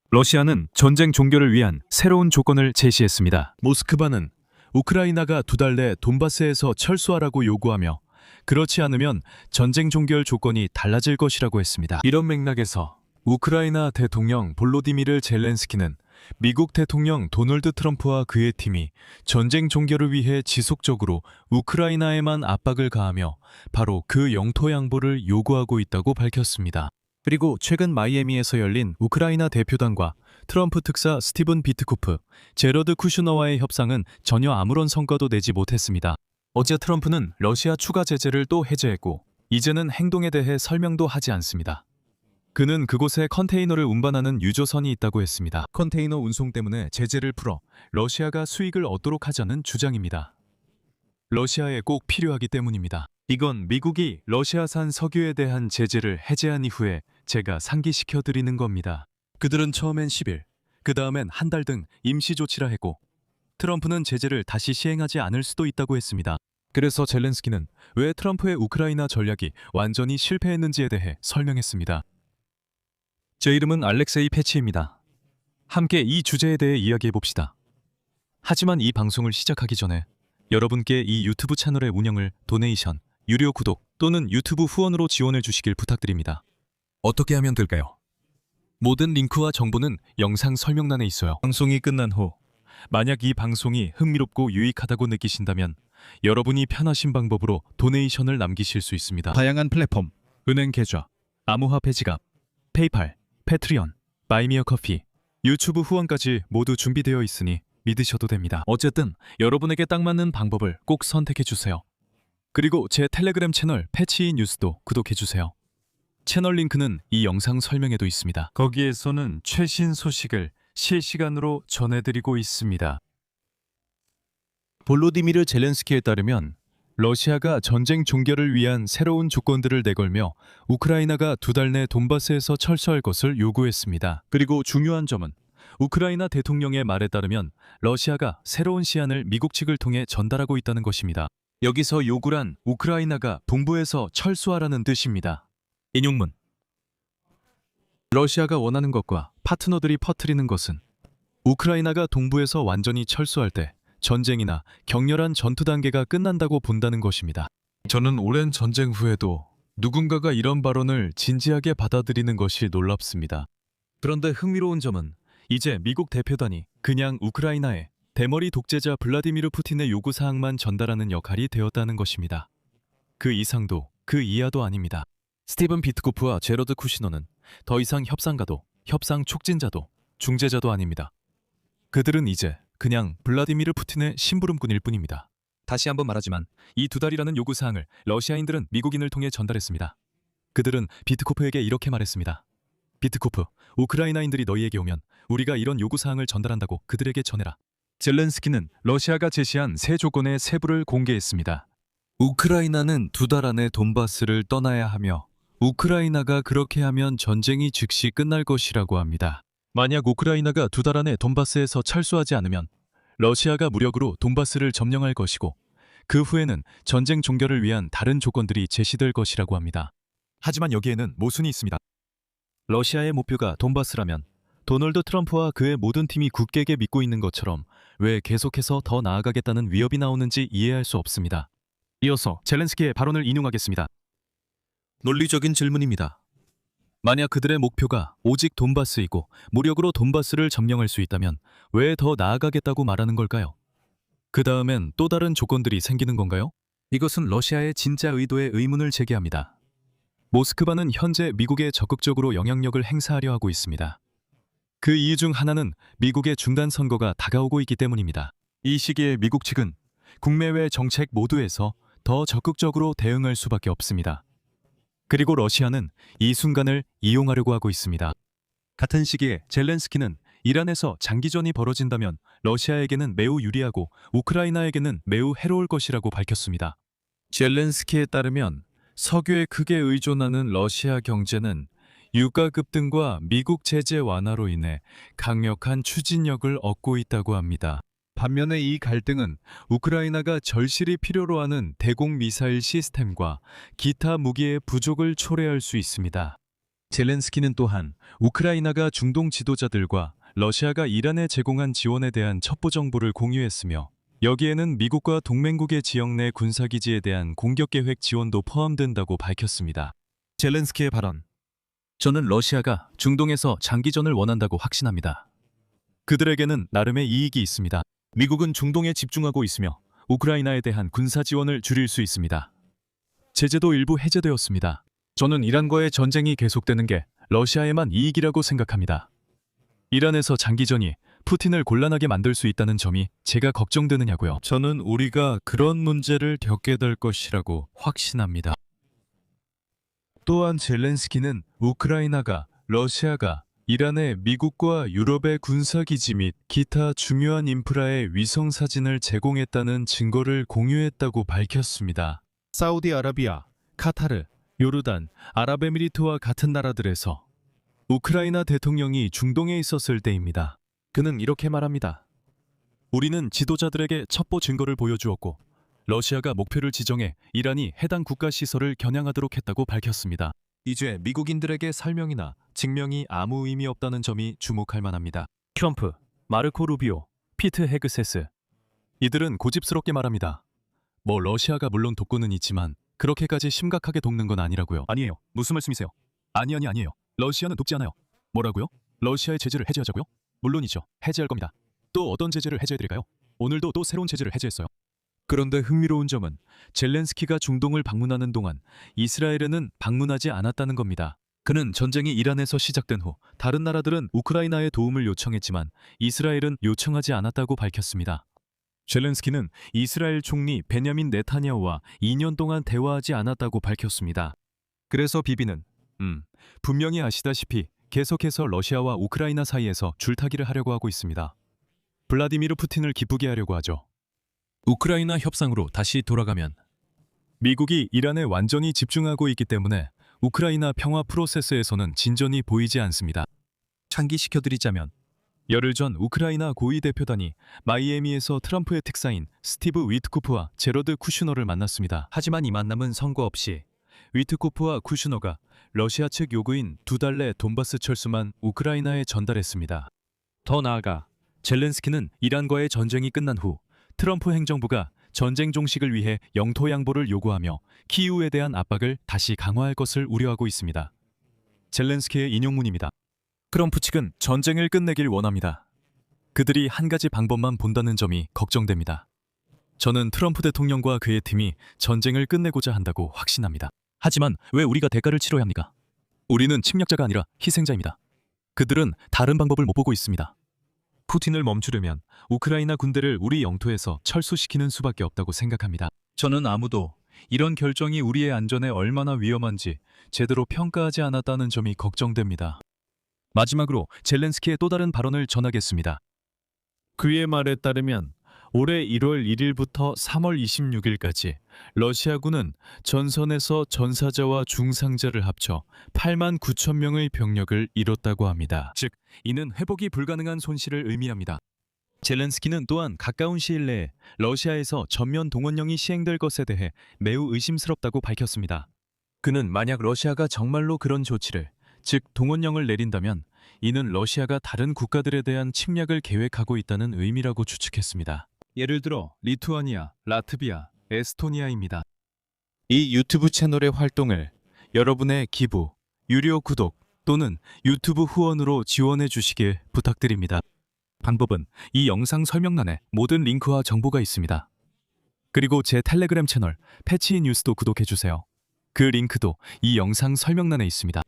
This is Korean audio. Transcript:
러시아는 전쟁 종결을 위한 새로운 조건을 제시했습니다. 모스크바는 우크라이나가 2달 내 돈바스에서 철수하라고 요구하며 그렇지 않으면 전쟁 종결 조건이 달라질 것이라고 했습니다. 이런 맥락에서 우크라이나 대통령 볼로디미르 젤렌스키는 미국 대통령 도널드 트럼프와 그의 팀이 전쟁 종결을 위해 지속적으로 우크라이나에만 압박을 가하며 바로 그 영토 양보를 요구하고 있다고 밝혔습니다. 그리고 최근 마이애미에서 열린 우크라이나 대표단과 트럼프 특사 스티븐 비트코프, 제러드 쿠슈너와의 협상은 전혀 아무런 성과도 내지 못했습니다. 어제 트럼프는 러시아 추가 제재를 또 해제했고 이제는 행동에 대해 설명도 하지 않습니다. 그는 그곳에 컨테이너를 운반하는 유조선이 있다고 했습니다. 컨테이너 운송 때문에 제재를 풀어 러시아가 수익을 얻도록 하자는 주장입니다. 러시아에 꼭 필요하기 때문입니다. 이건 미국이 러시아산 석유에 대한 제재를 해제한 이후에 제가 상기시켜 드리는 겁니다. 그들은 처음엔 10일, 그 다음엔 한 달 등 임시 조치라 했고 트럼프는 제재를 다시 시행하지 않을 수도 있다고 했습니다. 그래서 젤렌스키는 왜 트럼프의 우크라이나 전략이 완전히 실패했는지에 대해 설명했습니다. 제 이름은 알렉세이 패치입니다. 함께 이 주제에 대해 이야기해 봅시다. 하지만 이 방송을 시작하기 전에 여러분께 이 유튜브 채널의 운영을 도네이션, 유료 구독 또는 유튜브 후원으로 지원해 주시길 부탁드립니다. 어떻게 하면 될까요? 모든 링크와 정보는 영상 설명란에 있어요. 방송이 끝난 후 만약 이 방송이 흥미롭고 유익하다고 느끼신다면 여러분이 편하신 방법으로 도네이션을 남기실 수 있습니다. 다양한 플랫폼, 은행 계좌, 암호화폐 지갑, 페이팔, 패트리언, 바이미어 커피, 유튜브 후원까지 모두 준비되어 있으니 믿으셔도 됩니다. 어쨌든 여러분에게 딱 맞는 방법을 꼭 선택해 주세요. 그리고 제 텔레그램 채널 패치이 뉴스도 구독해 주세요. 채널 링크는 이 영상 설명에도 있습니다. 거기에서는 최신 소식을 실시간으로 전해드리고 있습니다. 볼로디미르 젤렌스키에 따르면 러시아가 전쟁 종결을 위한 새로운 조건들을 내걸며 우크라이나가 2달 내 돈바스에서 철수할 것을 요구했습니다. 그리고 중요한 점은 우크라이나 대통령의 말에 따르면 러시아가 새로운 시안을 미국 측을 통해 전달하고 있다는 것입니다. 여기서 요구란 우크라이나가 동부에서 철수하라는 뜻입니다. 인용문. 러시아가 원하는 것과 파트너들이 퍼뜨리는 것은 우크라이나가 동부에서 완전히 철수할 때 전쟁이나 격렬한 전투 단계가 끝난다고 본다는 것입니다. 저는 오랜 전쟁 후에도 누군가가 이런 발언을 진지하게 받아들이는 것이 놀랍습니다. 그런데 흥미로운 점은 이제 미국 대표단이 그냥 우크라이나에 대머리 독재자 블라디미르 푸틴의 요구사항만 전달하는 역할이 되었다는 것입니다. 그 이상도 그 이하도 아닙니다. 스티븐 비트코프와 제러드 쿠시너는 더 이상 협상가도, 협상 촉진자도, 중재자도 아닙니다. 그들은 이제 그냥 블라디미르 푸틴의 심부름꾼일 뿐입니다. 다시 한번 말하지만 이 2달이라는 요구사항을 러시아인들은 미국인을 통해 전달했습니다. 그들은 비트코프에게 이렇게 말했습니다. 비트코프, 우크라이나인들이 너희에게 오면 우리가 이런 요구사항을 전달한다고 그들에게 전해라. 젤렌스키는 러시아가 제시한 세 조건의 세부를 공개했습니다. 우크라이나는 2달 안에 돈바스를 떠나야 하며 우크라이나가 그렇게 하면 전쟁이 즉시 끝날 것이라고 합니다. 만약 우크라이나가 2달 안에 돈바스에서 철수하지 않으면 러시아가 무력으로 돈바스를 점령할 것이고 그 후에는 전쟁 종결을 위한 다른 조건들이 제시될 것이라고 합니다. 하지만 여기에는 모순이 있습니다. 러시아의 목표가 돈바스라면 도널드 트럼프와 그의 모든 팀이 굳게 믿고 있는 것처럼 왜 계속해서 더 나아가겠다는 위협이 나오는지 이해할 수 없습니다. 이어서 젤렌스키의 발언을 인용하겠습니다. 논리적인 질문입니다. 만약 그들의 목표가 오직 돈바스이고 무력으로 돈바스를 점령할 수 있다면 왜 더 나아가겠다고 말하는 걸까요? 그 다음엔 또 다른 조건들이 생기는 건가요? 이것은 러시아의 진짜 의도에 의문을 제기합니다. 모스크바는 현재 미국에 적극적으로 영향력을 행사하려 하고 있습니다. 그 이유 중 하나는 미국의 중단 선거가 다가오고 있기 때문입니다. 이 시기에 미국 측은 국내외 정책 모두에서 더 적극적으로 대응할 수밖에 없습니다. 그리고 러시아는 이 순간을 이용하려고 하고 있습니다. 같은 시기에 젤렌스키는 이란에서 장기전이 벌어진다면 러시아에게는 매우 유리하고 우크라이나에게는 매우 해로울 것이라고 밝혔습니다. 젤렌스키에 따르면 석유에 크게 의존하는 러시아 경제는 유가 급등과 미국 제재 완화로 인해 강력한 추진력을 얻고 있다고 합니다. 반면에 이 갈등은 우크라이나가 절실히 필요로 하는 대공 미사일 시스템과 기타 무기의 부족을 초래할 수 있습니다. 젤렌스키는 또한 우크라이나가 중동 지도자들과 러시아가 이란에 제공한 지원에 대한 첩보 정보를 공유했으며 여기에는 미국과 동맹국의 지역 내 군사기지에 대한 공격 계획 지원도 포함된다고 밝혔습니다. 젤렌스키의 발언. 저는 러시아가 중동에서 장기전을 원한다고 확신합니다. 그들에게는 나름의 이익이 있습니다. 미국은 중동에 집중하고 있으며 우크라이나에 대한 군사 지원을 줄일 수 있습니다. 제재도 일부 해제되었습니다. 저는 이란과의 전쟁이 계속되는 게 러시아에만 이익이라고 생각합니다. 이란에서 장기전이 푸틴을 곤란하게 만들 수 있다는 점이 제가 걱정되느냐고요. 저는 우리가 그런 문제를 겪게 될 것이라고 확신합니다. 또한 젤렌스키는 우크라이나가 러시아가 이란에 미국과 유럽의 군사기지 및 기타 중요한 인프라의 위성 사진을 제공했다는 증거를 공유했다고 밝혔습니다. 사우디아라비아, 카타르, 요르단, 아랍에미리트와 같은 나라들에서 우크라이나 대통령이 중동에 있었을 때입니다. 그는 이렇게 말합니다. 우리는 지도자들에게 첩보 증거를 보여주었고 러시아가 목표를 지정해 이란이 해당 국가 시설을 겨냥하도록 했다고 밝혔습니다. 이제 미국인들에게 설명이나 증명이 아무 의미 없다는 점이 주목할 만합니다. 트럼프, 마르코 루비오, 피트 헤그세스. 이들은 고집스럽게 말합니다. 뭐 러시아가 물론 돕고는 있지만 그렇게까지 심각하게 돕는 건 아니라고요. 아니에요. 무슨 말씀이세요? 아니에요. 러시아는 돕지 않아요. 뭐라고요? 러시아의 제재를 해제하자고요? 물론이죠. 해제할 겁니다. 또 어떤 제재를 해제해드릴까요? 오늘도 또 새로운 제재를 해제했어요. 그런데 흥미로운 점은 젤렌스키가 중동을 방문하는 동안 이스라엘에는 방문하지 않았다는 겁니다. 그는 전쟁이 이란에서 시작된 후 다른 나라들은 우크라이나에 도움을 요청했지만 이스라엘은 요청하지 않았다고 밝혔습니다. 젤렌스키는 이스라엘 총리 베냐민 네타냐후와 2년 동안 대화하지 않았다고 밝혔습니다. 그래서 비비는 분명히 아시다시피 계속해서 러시아와 우크라이나 사이에서 줄타기를 하려고 하고 있습니다. 블라디미르 푸틴을 기쁘게 하려고 하죠. 우크라이나 협상으로 다시 돌아가면 미국이 이란에 완전히 집중하고 있기 때문에 우크라이나 평화 프로세스에서는 진전이 보이지 않습니다. 상기시켜드리자면 열흘 전 우크라이나 고위 대표단이 마이애미에서 트럼프의 특사인 스티브 위트코프와 제러드 쿠슈너를 만났습니다. 하지만 이 만남은 선거 없이 위트코프와 쿠슈너가 러시아 측 요구인 2달 내 돈바스 철수만 우크라이나에 전달했습니다. 더 나아가 젤렌스키는 이란과의 전쟁이 끝난 후 트럼프 행정부가 전쟁 종식을 위해 영토 양보를 요구하며 키이우에 대한 압박을 다시 강화할 것을 우려하고 있습니다. 젤렌스키의 인용문입니다. 트럼프 측은 전쟁을 끝내길 원합니다. 그들이 한 가지 방법만 본다는 점이 걱정됩니다. 저는 트럼프 대통령과 그의 팀이 전쟁을 끝내고자 한다고 확신합니다. 하지만 왜 우리가 대가를 치러야 합니까? 우리는 침략자가 아니라 희생자입니다. 그들은 다른 방법을 못 보고 있습니다. 푸틴을 멈추려면 우크라이나 군대를 우리 영토에서 철수시키는 수밖에 없다고 생각합니다. 저는 아무도 이런 결정이 우리의 안전에 얼마나 위험한지 제대로 평가하지 않았다는 점이 걱정됩니다. 마지막으로 젤렌스키의 또 다른 발언을 전하겠습니다. 그의 말에 따르면 올해 1월 1일부터 3월 26일까지 러시아군은 전선에서 전사자와 중상자를 합쳐 8만 9천 명의 병력을 잃었다고 합니다. 즉, 이는 회복이 불가능한 손실을 의미합니다. 젤렌스키는 또한 가까운 시일 내에 러시아에서 전면 동원령이 시행될 것에 대해 매우 의심스럽다고 밝혔습니다. 그는 만약 러시아가 정말로 그런 조치를, 즉 동원령을 내린다면 이는 러시아가 다른 국가들에 대한 침략을 계획하고 있다는 의미라고 추측했습니다. 예를 들어 리투아니아, 라트비아, 에스토니아입니다. 이 유튜브 채널의 활동을 여러분의 기부, 유료 구독 또는 유튜브 후원으로 지원해 주시길 부탁드립니다. 방법은 이 영상 설명란에 모든 링크와 정보가 있습니다. 그리고 제 텔레그램 채널 패치 뉴스도 구독해 주세요. 그 링크도 이 영상 설명란에 있습니다.